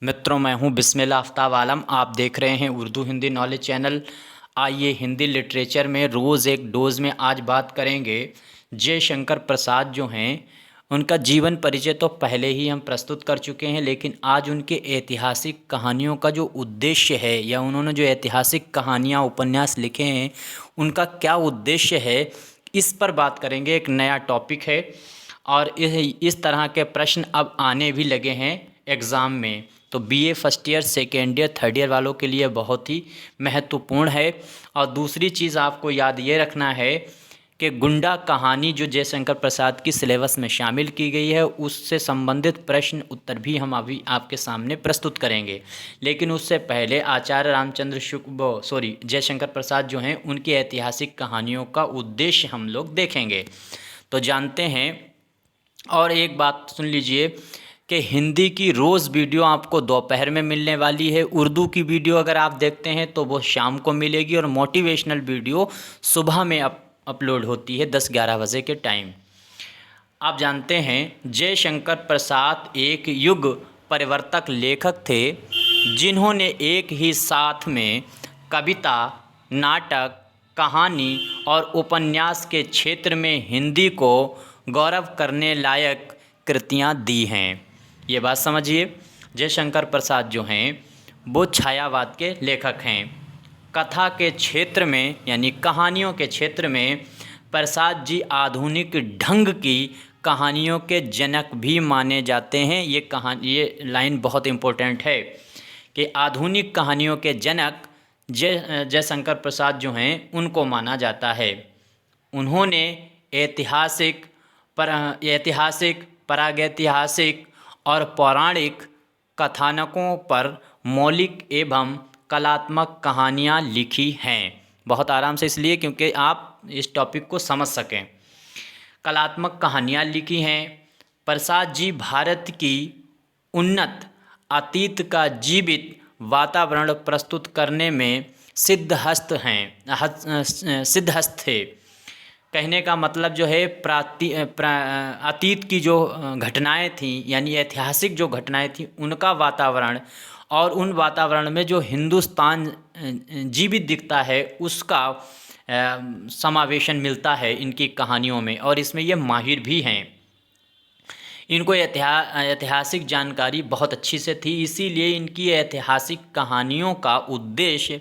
मित्रों, मैं हूं बिस्मिल्लाह आफ्ताब आलम। आप देख रहे हैं उर्दू हिंदी नॉलेज चैनल। आइए हिंदी लिटरेचर में रोज़ एक डोज में आज बात करेंगे जयशंकर प्रसाद जो हैं। उनका जीवन परिचय तो पहले ही हम प्रस्तुत कर चुके हैं, लेकिन आज उनके ऐतिहासिक कहानियों का जो उद्देश्य है या उन्होंने जो ऐतिहासिक कहानियाँ उपन्यास लिखे हैं उनका क्या उद्देश्य है, इस पर बात करेंगे। एक नया टॉपिक है और इस तरह के प्रश्न अब आने भी लगे हैं एग्ज़ाम में। तो BA first year, second year, third year वालों के लिए बहुत ही महत्वपूर्ण है। और दूसरी चीज़ आपको याद ये रखना है कि गुंडा कहानी जो जयशंकर प्रसाद की सिलेबस में शामिल की गई है, उससे संबंधित प्रश्न उत्तर भी हम अभी आपके सामने प्रस्तुत करेंगे। लेकिन उससे पहले आचार्य रामचंद्र जयशंकर प्रसाद जो हैं उनकी ऐतिहासिक कहानियों का उद्देश्य हम लोग देखेंगे। तो जानते हैं। और एक बात सुन लीजिए कि हिंदी की रोज़ वीडियो आपको दोपहर में मिलने वाली है। उर्दू की वीडियो अगर आप देखते हैं तो वो शाम को मिलेगी, और मोटिवेशनल वीडियो सुबह में अपलोड होती है 10-11 बजे के टाइम। आप जानते हैं जयशंकर प्रसाद एक युग परिवर्तक लेखक थे, जिन्होंने एक ही साथ में कविता, नाटक, कहानी और उपन्यास के क्षेत्र में हिंदी को गौरव करने लायक कृतियाँ दी हैं। ये बात समझिए, जयशंकर प्रसाद जो हैं वो छायावाद के लेखक हैं। कथा के क्षेत्र में यानी कहानियों के क्षेत्र में प्रसाद जी आधुनिक ढंग की कहानियों के जनक भी माने जाते हैं। ये लाइन बहुत इम्पोर्टेंट है कि आधुनिक कहानियों के जनक जयशंकर प्रसाद जो हैं उनको माना जाता है। उन्होंने ऐतिहासिक, प्रागैतिहासिक और पौराणिक कथानकों पर मौलिक एवं कलात्मक कहानियाँ लिखी हैं। बहुत आराम से, इसलिए क्योंकि आप इस टॉपिक को समझ सकें। कलात्मक कहानियाँ लिखी हैं। प्रसाद जी भारत की उन्नत अतीत का जीवित वातावरण प्रस्तुत करने में सिद्धहस्त थे। कहने का मतलब जो है अतीत की जो घटनाएं थीं यानी ऐतिहासिक जो घटनाएं थीं उनका वातावरण, और उन वातावरण में जो हिंदुस्तान जीवित दिखता है उसका समावेशन मिलता है इनकी कहानियों में। और इसमें ये माहिर भी हैं। इनको ऐतिहासिक जानकारी बहुत अच्छी से थी, इसीलिए इनकी ऐतिहासिक कहानियों का उद्देश्य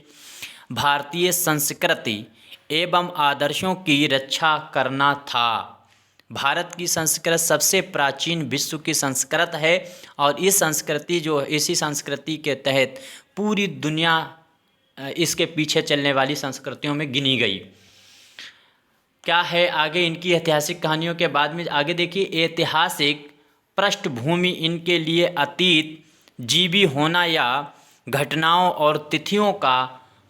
भारतीय संस्कृति एवं आदर्शों की रक्षा करना था। भारत की संस्कृत सबसे प्राचीन विश्व की संस्कृत है, और इसी संस्कृति के तहत पूरी दुनिया इसके पीछे चलने वाली संस्कृतियों में गिनी गई। क्या है आगे इनकी ऐतिहासिक कहानियों के बाद में, आगे देखिए। ऐतिहासिक पृष्ठभूमि इनके लिए अतीत जीवी होना या घटनाओं और तिथियों का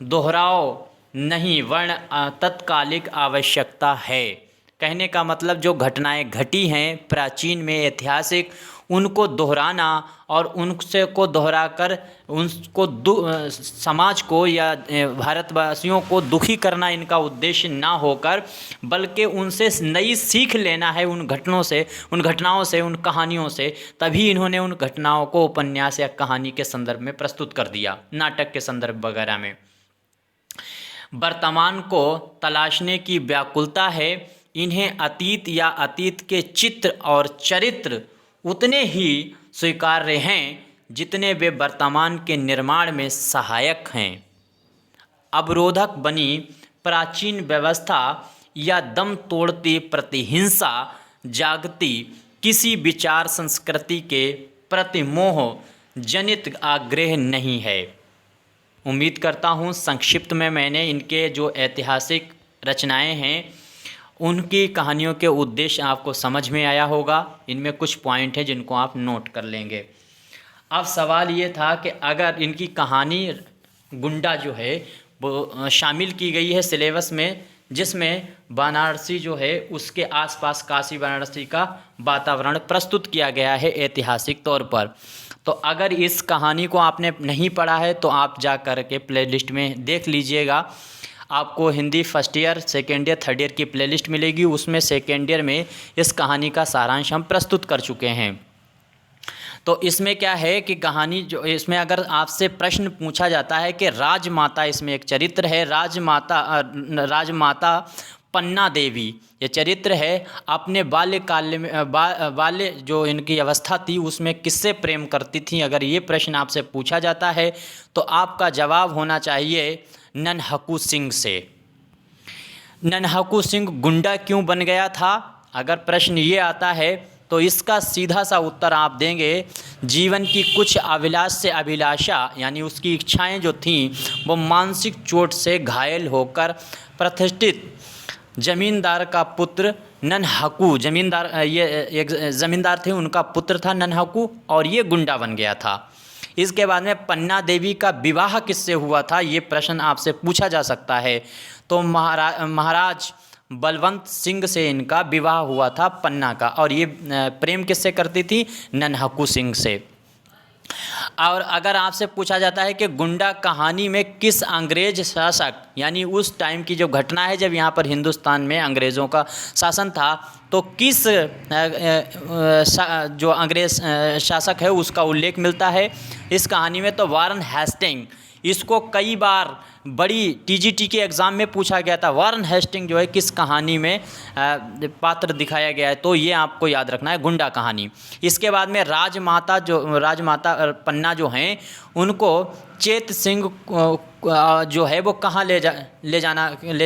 दोहराव नहीं, वर्ण तत्कालिक आवश्यकता है। कहने का मतलब जो घटनाएं घटी हैं प्राचीन में ऐतिहासिक, उनको दोहराना और उनसे को दोहराकर उनको समाज को या भारतवासियों को दुखी करना इनका उद्देश्य ना होकर, बल्कि उनसे नई सीख लेना है उन घटनाओं से, उन कहानियों से। तभी इन्होंने उन घटनाओं को उपन्यास या कहानी के संदर्भ में प्रस्तुत कर दिया, नाटक के संदर्भ वगैरह में। वर्तमान को तलाशने की व्याकुलता है। इन्हें अतीत या अतीत के चित्र और चरित्र उतने ही स्वीकार्य हैं जितने वे वर्तमान के निर्माण में सहायक हैं। अवरोधक बनी प्राचीन व्यवस्था या दम तोड़ती प्रतिहिंसा जागती किसी विचार संस्कृति के प्रति मोह जनित आग्रह नहीं है। उम्मीद करता हूँ संक्षिप्त में मैंने इनके जो ऐतिहासिक रचनाएं हैं उनकी कहानियों के उद्देश्य आपको समझ में आया होगा। इनमें कुछ पॉइंट हैं जिनको आप नोट कर लेंगे। अब सवाल ये था कि अगर इनकी कहानी गुंडा जो है वो शामिल की गई है सिलेबस में, जिसमें वाराणसी जो है उसके आसपास काशी वाराणसी का वातावरण प्रस्तुत किया गया है ऐतिहासिक तौर पर, तो अगर इस कहानी को आपने नहीं पढ़ा है तो आप जा कर के प्लेलिस्ट में देख लीजिएगा। आपको Hindi first year, second year, third year की प्लेलिस्ट मिलेगी। उसमें सेकेंड ईयर में इस कहानी का सारांश हम प्रस्तुत कर चुके हैं। तो इसमें क्या है कि कहानी जो इसमें अगर आपसे प्रश्न पूछा जाता है कि राजमाता, इसमें एक चरित्र है राजमाता पन्ना देवी, ये चरित्र है, अपने बाल्यकाल में बाल्य जो इनकी अवस्था थी उसमें किससे प्रेम करती थी। अगर ये प्रश्न आपसे पूछा जाता है तो आपका जवाब होना चाहिए नन्हकू सिंह से। नन्हकू सिंह गुंडा क्यों बन गया था, अगर प्रश्न ये आता है तो इसका सीधा सा उत्तर आप देंगे, जीवन की कुछ अभिलाष से अभिलाषा यानी उसकी इच्छाएं जो थीं वो मानसिक चोट से घायल होकर प्रतिष्ठित जमींदार का पुत्र नन्हकू, जमींदार ये एक ज़मींदार थे, उनका पुत्र था नन्हकू, और ये गुंडा बन गया था। इसके बाद में पन्ना देवी का विवाह किससे हुआ था, ये प्रश्न आपसे पूछा जा सकता है। तो महाराज बलवंत सिंह से इनका विवाह हुआ था पन्ना का, और ये प्रेम किससे करती थी, नन्हकू सिंह से। और अगर आपसे पूछा जाता है कि गुंडा कहानी में किस अंग्रेज शासक, यानी उस टाइम की जो घटना है जब यहाँ पर हिंदुस्तान में अंग्रेज़ों का शासन था, तो किस जो अंग्रेज़ शासक है उसका उल्लेख मिलता है इस कहानी में, तो वारन हेस्टिंग। इसको कई बार बड़ी टीजीटी के एग्ज़ाम में पूछा गया था, वारन हेस्टिंग जो है किस कहानी में पात्र दिखाया गया है, तो ये आपको याद रखना है, गुंडा कहानी। इसके बाद में राजमाता पन्ना जो हैं उनको चेत सिंह जो है वो कहाँ ले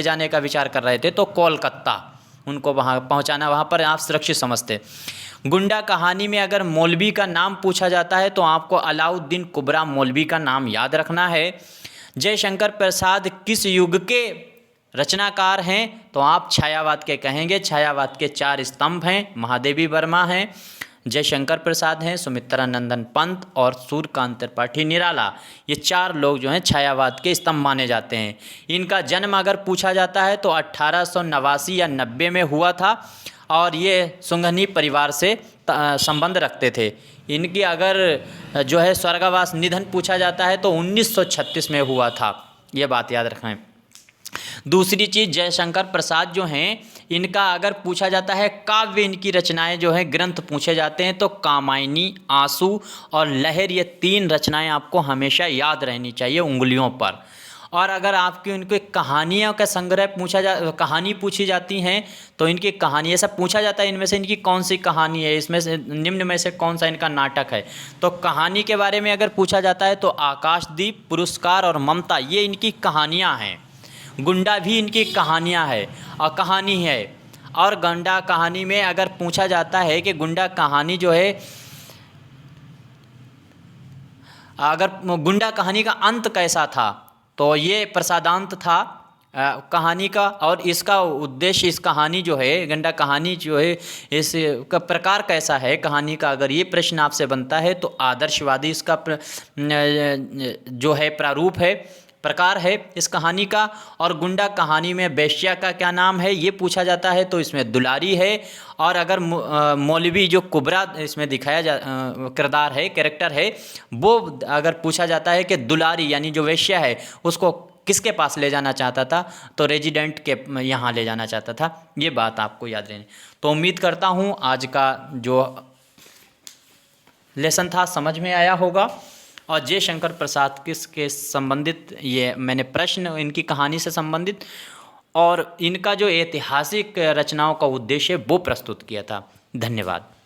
जाने का विचार कर रहे थे, तो कोलकाता, उनको वहाँ पहुँचाना, वहाँ पर आप सुरक्षित समझते। गुंडा कहानी में अगर मौलवी का नाम पूछा जाता है तो आपको अलाउद्दीन कुबरा मौलवी का नाम याद रखना है। जयशंकर प्रसाद किस युग के रचनाकार हैं, तो आप छायावाद के कहेंगे। छायावाद के 4 स्तंभ हैं, महादेवी वर्मा हैं, जयशंकर प्रसाद हैं, सुमित्रानंदन पंत और सूर्यकांत त्रिपाठी निराला। ये 4 लोग जो हैं छायावाद के स्तंभ माने जाते हैं। इनका जन्म अगर पूछा जाता है तो 1889 या 90 में हुआ था, और ये सुंघनी परिवार से संबंध रखते थे। इनकी अगर जो है स्वर्गवास निधन पूछा जाता है तो 1936 में हुआ था, ये बात याद रखें। दूसरी चीज़, जयशंकर प्रसाद जो हैं इनका अगर पूछा जाता है काव्य, इनकी रचनाएं जो हैं ग्रंथ पूछे जाते हैं तो कामायनी, आंसू और लहर, ये 3 रचनाएं आपको हमेशा याद रहनी चाहिए उंगलियों पर। और अगर आपकी उनके कहानियों का संग्रह कहानी पूछी जाती हैं तो इनकी कहानी ऐसा पूछा जाता है, इनमें से इनकी कौन सी कहानी है, इसमें से निम्न में से कौन सा इनका नाटक है। तो कहानी के बारे में अगर पूछा जाता है तो आकाशदीप, पुरस्कार और ममता, ये इनकी कहानियाँ हैं। गुंडा भी इनकी कहानियाँ है और कहानी है। और गुंडा कहानी में अगर पूछा जाता है कि गुंडा कहानी जो है, अगर गुंडा कहानी का अंत कैसा था, तो ये प्रसादांत था कहानी का। और इसका उद्देश्य, इस कहानी जो है गुंडा कहानी जो है इसका प्रकार कैसा है कहानी का, अगर ये प्रश्न आपसे बनता है तो आदर्शवादी इसका जो है प्रारूप है, प्रकार है इस कहानी का। और गुंडा कहानी में वेश्या का क्या नाम है ये पूछा जाता है तो इसमें दुलारी है। और अगर मौलवी जो कुबरा इसमें दिखाया किरदार है, कैरेक्टर है, वो अगर पूछा जाता है कि दुलारी यानी जो वेश्या है उसको किसके पास ले जाना चाहता था, तो रेजिडेंट के यहाँ ले जाना चाहता था। ये बात आपको याद रहनी। तो उम्मीद करता हूँ आज का जो लेसन था समझ में आया होगा। और जयशंकर प्रसाद किसके संबंधित, ये मैंने प्रश्न इनकी कहानी से संबंधित और इनका जो ऐतिहासिक रचनाओं का उद्देश्य वो प्रस्तुत किया था। धन्यवाद।